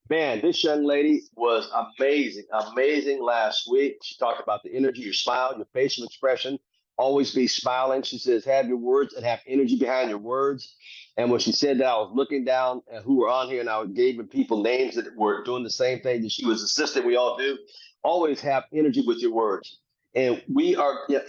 Man, this young lady was amazing, amazing last week. She talked about the energy, your smile, your facial expression. Always be smiling. She says, have your words and have energy behind your words. And when she said that, I was looking down at who were on here and I gave people names that were doing the same thing that she was assistant. We all do. Always have energy with your words. And we are, yeah,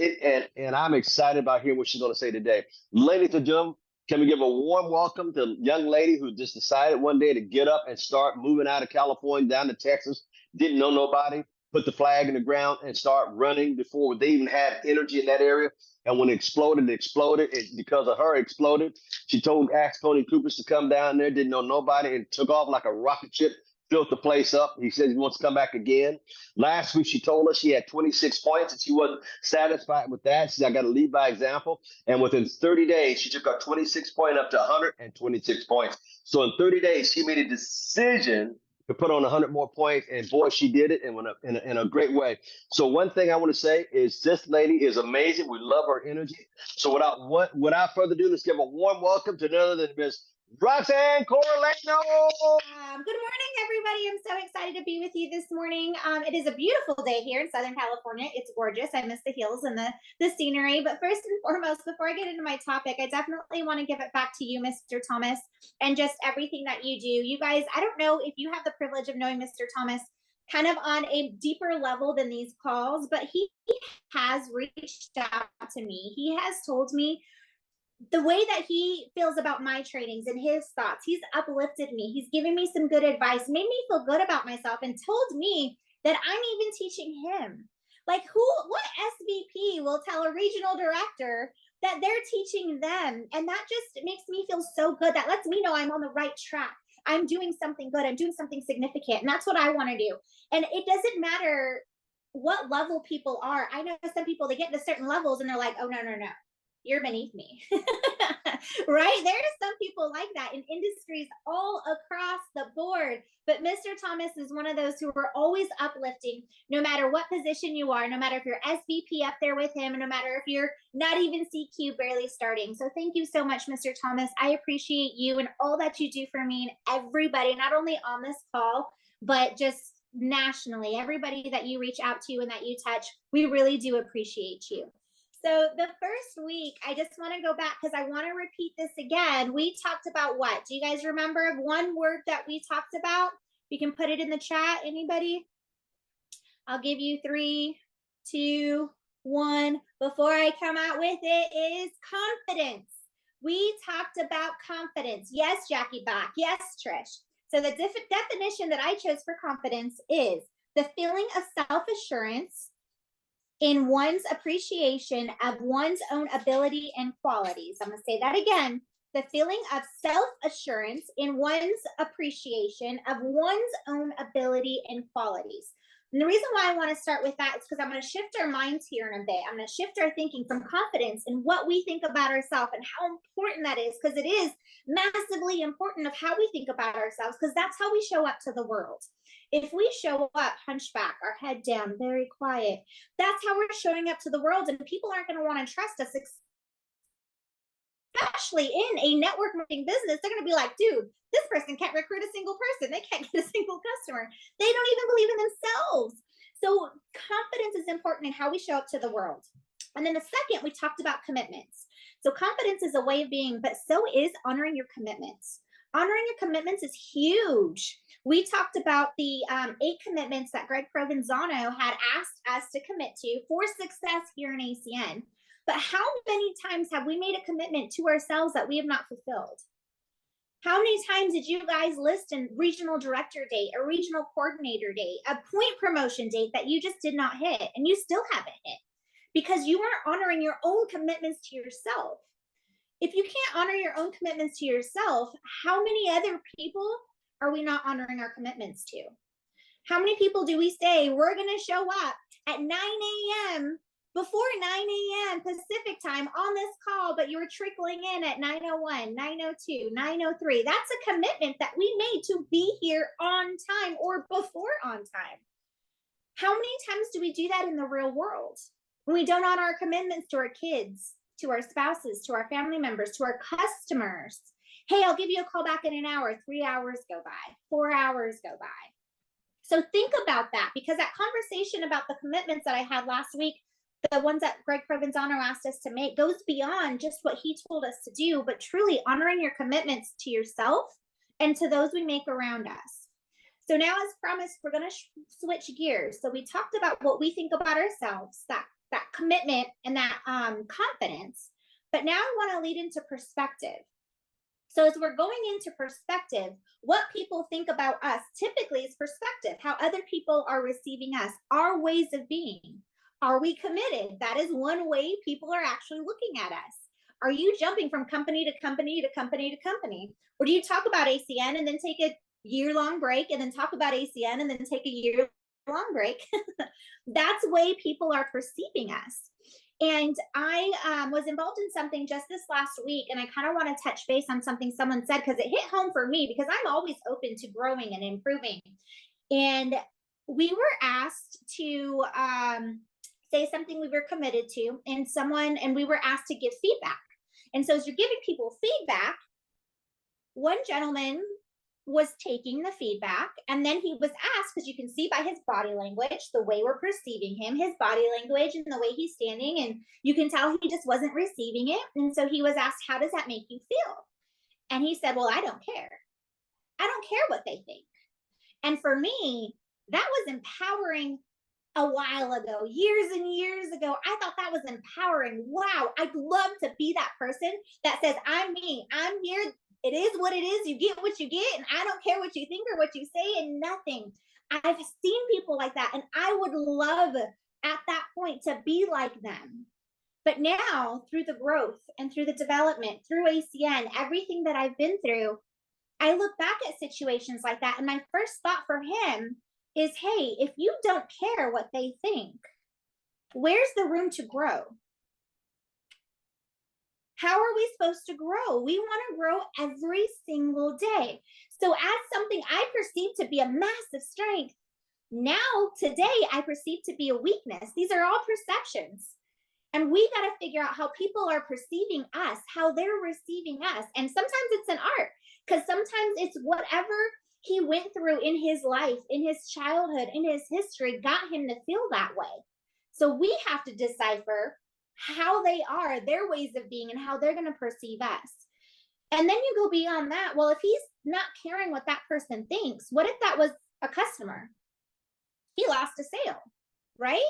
and I'm excited about hearing what she's going to say today. Ladies and gentlemen, can we give a warm welcome to a young lady who just decided one day to get up and start moving out of California down to Texas? Didn't know nobody, put the flag in the ground and start running before they even had energy in that area. And when it exploded, it exploded. Because of her, it exploded. She asked Tony Coopers to come down there, didn't know nobody, and took off like a rocket ship, filled the place up. He said he wants to come back again. Last week, she told us she had 26 points and she wasn't satisfied with that. She said, I got to lead by example. And within 30 days, she took her 26 point up to 126 points. So in 30 days, she made a decision to put on 100 more points. And boy, she did it in a great way. So one thing I want to say is this lady is amazing. We love her energy. So without further ado, let's give a warm welcome to none other than Miss Roxann Corralejo. Good morning, everybody. I'm so excited to be with you this morning. It is a beautiful day here in Southern California. It's gorgeous. I miss the hills and the scenery. But first and foremost, before I get into my topic, I definitely want to give it back to you, Mr. Thomas, and just everything that you do. You guys, I don't know if you have the privilege of knowing Mr. Thomas kind of on a deeper level than these calls, but he has reached out to me. He has told me the way that he feels about my trainings and his thoughts. He's uplifted me. He's given me some good advice, made me feel good about myself, and told me that I'm even teaching him. Like what SVP will tell a regional director that they're teaching them? And that just makes me feel so good. That lets me know I'm on the right track. I'm doing something good. I'm doing something significant. And that's what I want to do. And it doesn't matter what level people are. I know some people, they get to certain levels and they're like, oh, no, you're beneath me. Right? There are some people like that in industries all across the board. But Mr. Thomas is one of those who are always uplifting, no matter what position you are, no matter if you're SVP up there with him, and no matter if you're not even CQ, barely starting. So thank you so much, Mr. Thomas. I appreciate you and all that you do for me and everybody, not only on this call, but just nationally, everybody that you reach out to and that you touch. We really do appreciate you. So the first week, I just want to go back because I want to repeat this again. We talked about what? Do you guys remember one word that we talked about? You can put it in the chat. Anybody? I'll give you 3, 2, 1. Before I come out with it is confidence. We talked about confidence. Yes, Jackie Bach. Yes, Trish. So the definition that I chose for confidence is the feeling of self-assurance in one's appreciation of one's own ability and qualities. I'm going to say that again. The feeling of self-assurance in one's appreciation of one's own ability and qualities. And the reason why I want to start with that is because I'm going to shift our minds here in a bit. I'm going to shift our thinking from confidence and what we think about ourselves and how important that is, because it is massively important of how we think about ourselves, because that's how we show up to the world. If we show up hunchback, our head down, very quiet, that's how we're showing up to the world, and people aren't going to want to trust us, especially in a network marketing business. They're going to be like, dude, this person can't recruit a single person. They can't get a single customer. They don't even believe in themselves. So confidence is important in how we show up to the world. And then the second, we talked about commitments. So confidence is a way of being, but so is honoring your commitments. Honoring your commitments is huge. We talked about the 8 commitments that Greg Provenzano had asked us to commit to for success here in ACN. But how many times have we made a commitment to ourselves that we have not fulfilled? How many times did you guys list a regional director date, a regional coordinator date, a point promotion date that you just did not hit, and you still haven't hit because you aren't honoring your own commitments to yourself? If you can't honor your own commitments to yourself, how many other people are we not honoring our commitments to? How many people do we say we're going to show up at 9 a.m. before 9 a.m. Pacific time on this call, but you were trickling in at 9:01, 9:02, 9:03. That's a commitment that we made to be here on time or before on time. How many times do we do that in the real world when we don't honor our commitments to our kids, to our spouses, to our family members, to our customers? Hey, I'll give you a call back in an hour. 3 hours go by, 4 hours go by. So think about that, because that conversation about the commitments that I had last week, the ones that Greg Provenzano asked us to make, goes beyond just what he told us to do, but truly honoring your commitments to yourself and to those we make around us. So now, as promised, we're going to switch gears. So we talked about what we think about ourselves, that commitment and that confidence. But now I want to lead into perspective. So as we're going into perspective, what people think about us typically is perspective, how other people are receiving us, our ways of being. Are we committed? That is one way people are actually looking at us. Are you jumping from company to company to company to company? Or do you talk about ACN and then take a year-long break and then talk about ACN and then take a year-long break? That's the way people are perceiving us. And I was involved in something just this last week, and I kind of want to touch base on something someone said, because it hit home for me, because I'm always open to growing and improving. And we were asked to say something we were committed to, and we were asked to give feedback. And so as you're giving people feedback, one gentleman was taking the feedback, and then he was asked, because you can see by his body language, the way we're perceiving him, his body language and the way he's standing, and you can tell he just wasn't receiving it. And so he was asked, how does that make you feel? And he said, well, I don't care. I don't care what they think. And for me, that was empowering. A while ago, years and years ago, I thought that was empowering. Wow, I'd love to be that person that says, I'm me, I'm here, it is what it is, you get what you get, and I don't care what you think or what you say, and nothing. I've seen people like that, and I would love at that point to be like them. But now, through the growth and through the development, through ACN, everything that I've been through, I look back at situations like that, and my first thought for him is, hey, if you don't care what they think, where's the room to grow? How are we supposed to grow? We want to grow every single day. So as something I perceive to be a massive strength, now today I perceive to be a weakness. These are all perceptions. And we got to figure out how people are perceiving us, how they're receiving us. And sometimes it's an art, because sometimes it's whatever he went through in his life, in his childhood, in his history, got him to feel that way. So we have to decipher how they are, their ways of being, and how they're going to perceive us. And then you go beyond that. Well, if he's not caring what that person thinks, what if that was a customer? He lost a sale, right?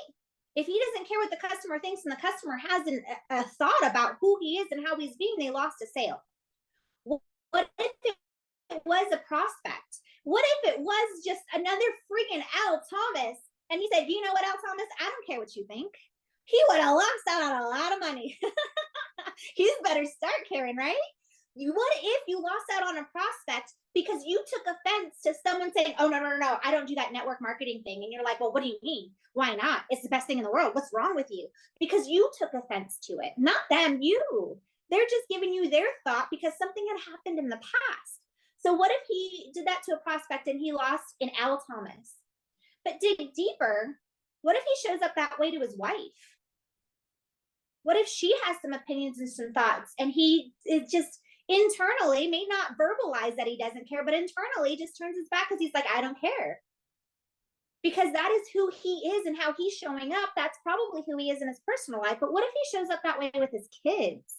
If he doesn't care what the customer thinks, and the customer has a thought about who he is and how he's being, they lost a sale. What if it was a prospect? What if it was just another freaking L. Thomas? And he said, you know what, L. Thomas, I don't care what you think. He would have lost out on a lot of money. He's better start caring, right? What if you lost out on a prospect because you took offense to someone saying, oh, no, I don't do that network marketing thing. And you're like, well, what do you mean? Why not? It's the best thing in the world. What's wrong with you? Because you took offense to it, not them, you. They're just giving you their thought because something had happened in the past. So what if he did that to a prospect and he lost an L. Thomas? But dig deeper, what if he shows up that way to his wife? What if she has some opinions and some thoughts, and he is just internally, may not verbalize that he doesn't care, but internally just turns his back because he's like, I don't care. Because that is who he is and how he's showing up. That's probably who he is in his personal life. But what if he shows up that way with his kids?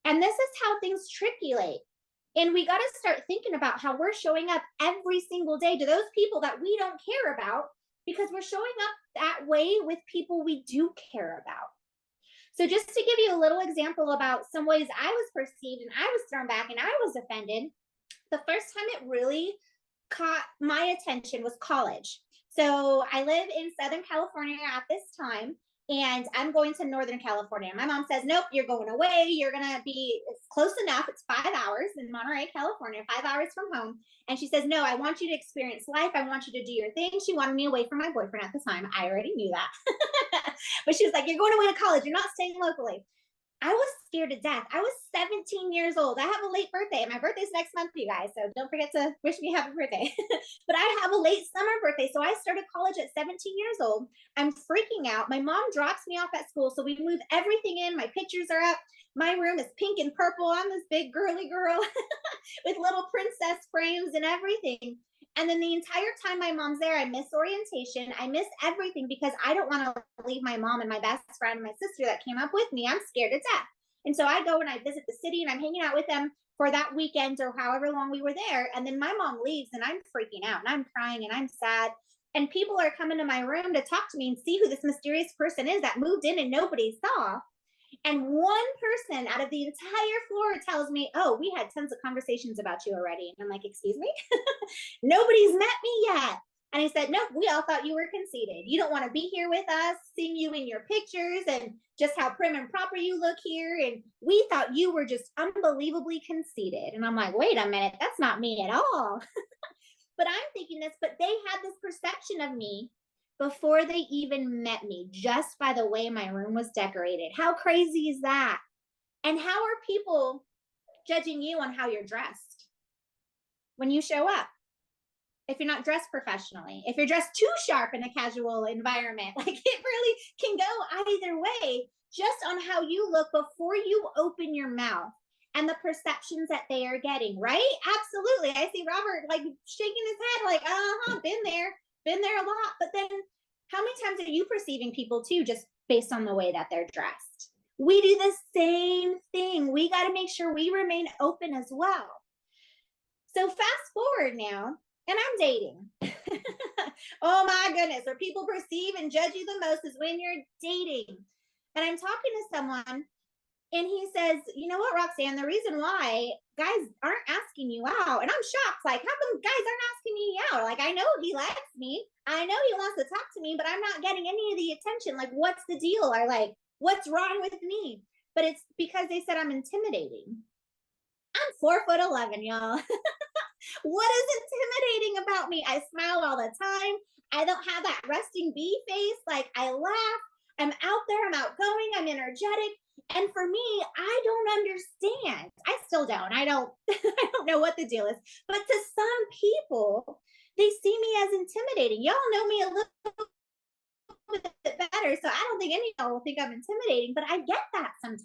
And this is how things triculate. And we got to start thinking about how we're showing up every single day to those people that we don't care about, because we're showing up that way with people we do care about. So just to give you a little example about some ways I was perceived and I was thrown back and I was offended, the first time it really caught my attention was college. So I live in Southern California at this time, and I'm going to Northern California. My mom says, nope, you're going away. You're going to be, it's close enough. It's 5 hours in Monterey, California, 5 hours from home. And she says, no, I want you to experience life. I want you to do your thing. She wanted me away from my boyfriend at the time. I already knew that. But she was like, you're going away to college. You're not staying locally. I was scared to death. I was 17 years old. I have a late birthday. My birthday's next month, you guys. So don't forget to wish me happy birthday. But I have a late summer birthday. So I started college at 17 years old. I'm freaking out. My mom drops me off at school. So we move everything in. My pictures are up. My room is pink and purple. I'm this big girly girl with little princess frames and everything. And then the entire time my mom's there, I miss orientation. I miss everything because I don't want to leave my mom and my best friend and my sister that came up with me. I'm scared to death. And so I go and I visit the city and I'm hanging out with them for that weekend or however long we were there. And then my mom leaves and I'm freaking out and I'm crying and I'm sad. And people are coming to my room to talk to me and see who this mysterious person is that moved in and nobody saw. And one person out of the entire floor tells me, oh, we had tons of conversations about you already. And I'm like, excuse me? Nobody's met me yet. And I said, no, we all thought you were conceited. You don't want to be here with us, seeing you in your pictures and just how prim and proper you look here. And we thought you were just unbelievably conceited. And I'm like, wait a minute, that's not me at all. But I'm thinking this, but they had this perception of me before they even met me, just by the way my room was decorated. How crazy is that? And how are people judging you on how you're dressed when you show up? If you're not dressed professionally, if you're dressed too sharp in a casual environment, like it really can go either way, just on how you look before you open your mouth and the perceptions that they are getting, right? Absolutely. I see Robert like shaking his head, like, been there a lot. But then how many times are you perceiving people too, just based on the way that they're dressed? We do the same thing. We got to make sure we remain open as well. So fast forward now, and I'm dating. Oh my goodness, where people perceive and judge you the most is when you're dating. And I'm talking to someone and he says, you know what, Roxann, the reason why guys aren't asking you out, and I'm shocked, like, how come guys aren't asking me out? Like, I know he likes me. I know he wants to talk to me, but I'm not getting any of the attention. Like, what's the deal? Or like, what's wrong with me? But it's because they said I'm intimidating. I'm 4'11", y'all. What is intimidating about me? I smile all the time. I don't have that resting bee face. Like, I laugh. I'm out there. I'm outgoing. I'm energetic. And for me, I don't understand. I still don't. I don't know what the deal is. But to some people, they see me as intimidating. Y'all know me a little bit better. So I don't think any of y'all will think I'm intimidating, but I get that sometimes.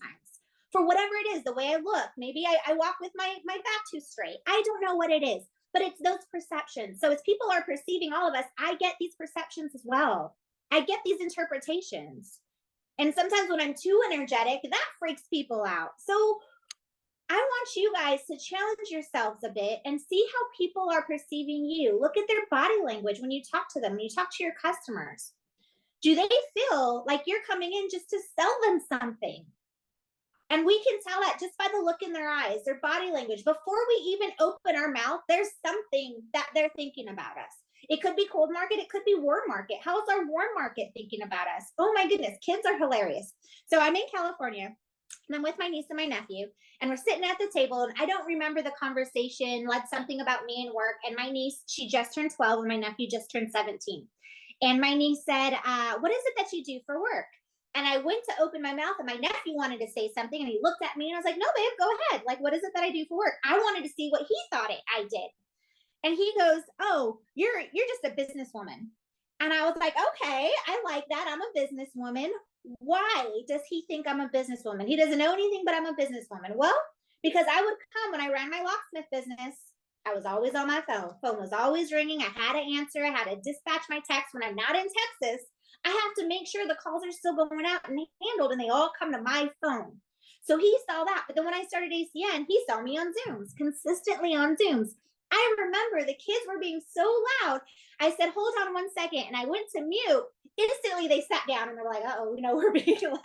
For whatever it is, the way I look, maybe I walk with my back too straight. I don't know what it is, but it's those perceptions. So as people are perceiving all of us, I get these perceptions as well. I get these interpretations. And sometimes when I'm too energetic, that freaks people out. So I want you guys to challenge yourselves a bit and see how people are perceiving you. Look at their body language when you talk to them, when you talk to your customers. Do they feel like you're coming in just to sell them something? And we can tell that just by the look in their eyes, their body language. Before we even open our mouth, there's something that they're thinking about us. It could be cold market. It could be warm market. How is our warm market thinking about us? Oh my goodness, kids are hilarious. So I'm in California and I'm with my niece and my nephew and we're sitting at the table and I don't remember the conversation, like something about me and work. And my niece, she just turned 12 and my nephew just turned 17. And my niece said, what is it that you do for work? And I went to open my mouth and my nephew wanted to say something and he looked at me and I was like, no, babe, go ahead. Like, what is it that I do for work? I wanted to see what he thought I did. And he goes, oh, you're just a businesswoman. And I was like, okay, I like that. I'm a businesswoman. Why does he think I'm a businesswoman? He doesn't know anything, but I'm a businesswoman. Well, because I would come when I ran my locksmith business. I was always on my phone. Phone was always ringing. I had to answer. I had to dispatch my text when I'm not in Texas. I have to make sure the calls are still going out and handled and they all come to my phone. So he saw that. But then when I started ACN, he saw me on Zooms, consistently on Zooms. I remember the kids were being so loud. I said, hold on 1 second. And I went to mute. Instantly, they sat down and they were like, uh-oh, we're being loud.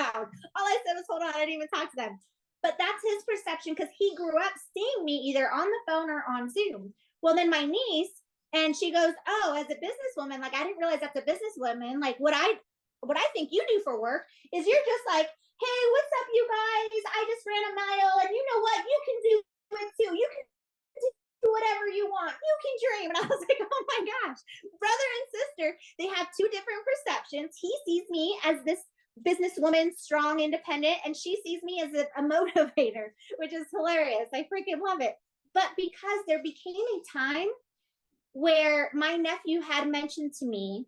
All I said was, hold on. I didn't even talk to them. But that's his perception because he grew up seeing me either on the phone or on Zoom. Well, then my niece, and she goes, oh, as a businesswoman, like, I didn't realize that's a businesswoman. Like, what I think you do for work is you're just like, hey, what's up, you guys? I just ran a mile. And you know what? You can do it too. You can do whatever you want. You can dream. And I was like, oh my gosh, brother and sister, they have two different perceptions. He sees me as this businesswoman, strong, independent, and she sees me as a motivator, which is hilarious. I freaking love it. But because there became a time where my nephew had mentioned to me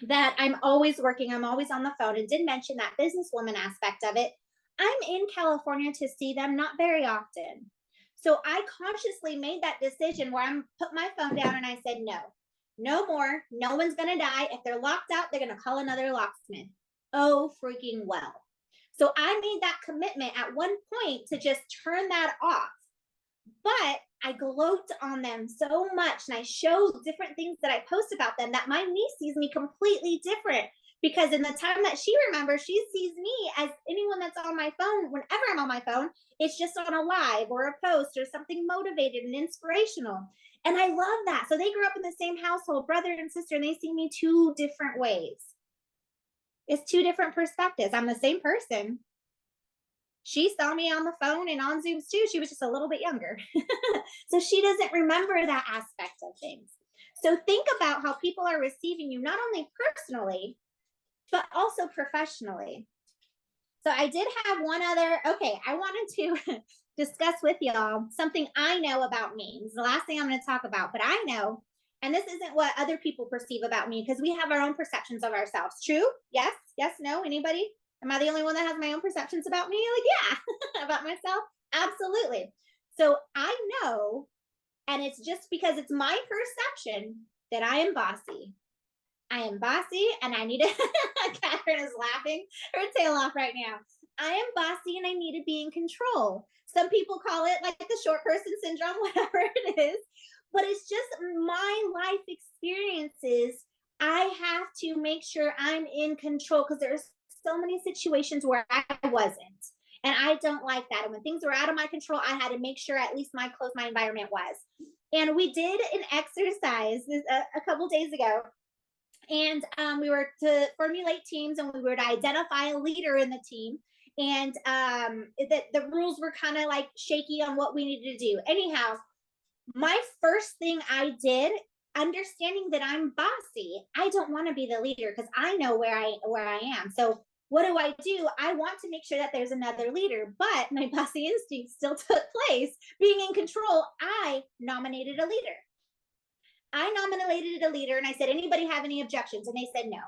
that I'm always working, I'm always on the phone, and did mention that businesswoman aspect of it. I'm in California to see them not very often. So I consciously made that decision where I'm put my phone down and I said, no, no more. No one's going to die. If they're locked out, they're going to call another locksmith. Oh, freaking well. So I made that commitment at one point to just turn that off. But I gloat on them so much and I show different things that I post about them that my niece sees me completely different, because in the time that she remembers, she sees me as anyone that's on my phone. Whenever I'm on my phone, it's just on a live or a post or something motivated and inspirational. And I love that. So they grew up in the same household, brother and sister, and they see me two different ways. It's two different perspectives. I'm the same person. She saw me on the phone and on Zooms too. She was just a little bit younger. So she doesn't remember that aspect of things. So think about how people are receiving you, not only personally, but also professionally. So I did have one other, okay, I wanted to discuss with y'all something I know about me. This is the last thing I'm going to talk about, but I know, and this isn't what other people perceive about me, because we have our own perceptions of ourselves. True? Yes? Yes? No? Anybody? Am I the only one that has my own perceptions about me? Like, yeah, about myself? Absolutely. So I know, and it's just because it's my perception, that I am bossy. I am bossy, and I need to, Catherine is laughing her tail off right now. I am bossy and I need to be in control. Some people call it like the short person syndrome, whatever it is, but it's just my life experiences. I have to make sure I'm in control, because there's so many situations where I wasn't. And I don't like that. And when things were out of my control, I had to make sure at least my environment was. And we did an exercise a couple days ago. And we were to formulate teams, and we were to identify a leader in the team. And the rules were kind of like shaky on what we needed to do. Anyhow, my first thing I did, understanding that I'm bossy, I don't want to be the leader because I know where I am. So what do? I want to make sure that there's another leader, but my bossy instinct still took place. Being in control, I nominated a leader. And I said, anybody have any objections? And they said no.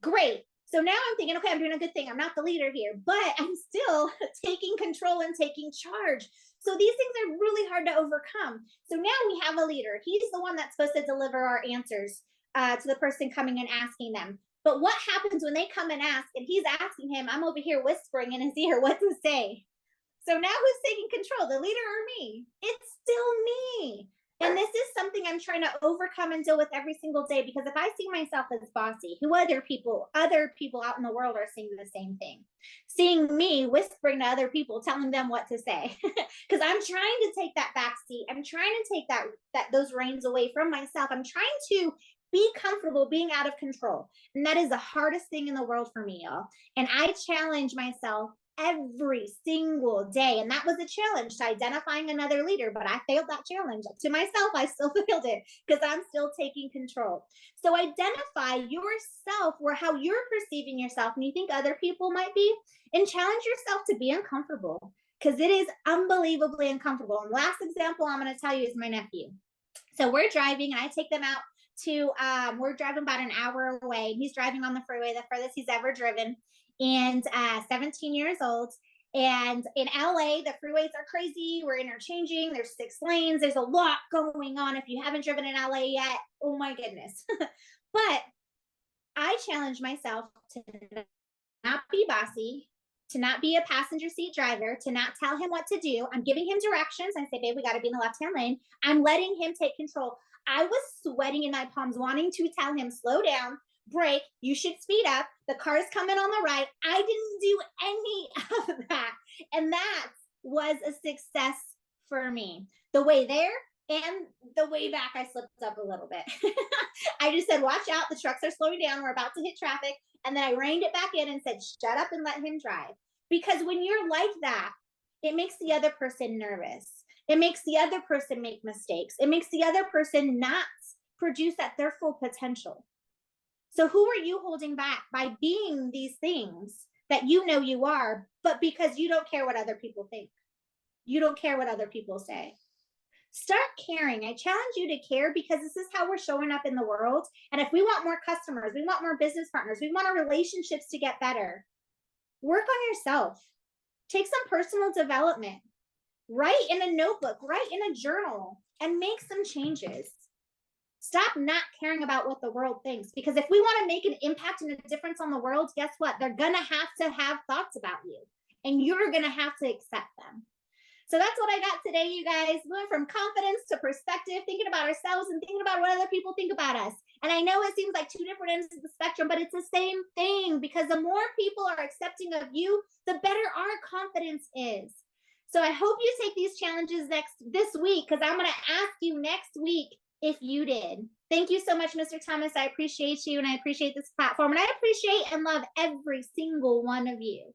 Great. So now I'm thinking, okay, I'm doing a good thing. I'm not the leader here, but I'm still taking control and taking charge. So these things are really hard to overcome. So now we have a leader. He's the one that's supposed to deliver our answers to the person coming and asking them. But what happens when they come and ask, and he's asking him, I'm over here whispering in his ear what to say. So now who's taking control, the leader or me? It's still me. And this is something I'm trying to overcome and deal with every single day, because if I see myself as bossy, who other people out in the world are seeing the same thing, seeing me whispering to other people, telling them what to say, because I'm trying to take that back seat. I'm trying to take those reins away from myself. I'm trying to be comfortable being out of control. And that is the hardest thing in the world for me, y'all. And I challenge myself every single day. And that was a challenge to identifying another leader, but I failed that challenge. To myself, I still failed it because I'm still taking control. So identify yourself, or how you're perceiving yourself and you think other people might be, and challenge yourself to be uncomfortable, because it is unbelievably uncomfortable. And last example I'm going to tell you is my nephew. So we're driving and I take them out to, we're driving about an hour away, and he's driving on the freeway, the furthest he's ever driven, and 17 years old. And in LA, the freeways are crazy. We're interchanging. There's 6 lanes. There's a lot going on. If you haven't driven in LA yet, oh my goodness. But I challenge myself to not be bossy, to not be a passenger seat driver, to not tell him what to do. I'm giving him directions. I say, babe, we got to be in the left-hand lane. I'm letting him take control. I was sweating in my palms, wanting to tell him, slow down, brake, you should speed up. The car's coming on the right. I didn't do any of that. And that was a success for me. The way there and the way back, I slipped up a little bit. I just said, watch out. The trucks are slowing down. We're about to hit traffic. And then I reined it back in and said, shut up and let him drive. Because when you're like that, it makes the other person nervous. It makes the other person make mistakes. It makes the other person not produce at their full potential. So who are you holding back by being these things that you know you are, but because you don't care what other people think? You don't care what other people say. Start caring. I challenge you to care, because this is how we're showing up in the world. And if we want more customers, we want more business partners, we want our relationships to get better, work on yourself. Take some personal development. Write in a notebook, write in a journal, and make some changes. Stop not caring about what the world thinks, because if we want to make an impact and a difference on the world, guess what? They're going to have thoughts about you, and you're going to have to accept them. So that's what I got today, you guys. Going from confidence to perspective, thinking about ourselves and thinking about what other people think about us. And I know it seems like two different ends of the spectrum, but it's the same thing, because the more people are accepting of you, the better our confidence is. So I hope you take these challenges this week, because I'm going to ask you next week if you did. Thank you so much, Mr. Thomas. I appreciate you, and I appreciate this platform, and I appreciate and love every single one of you.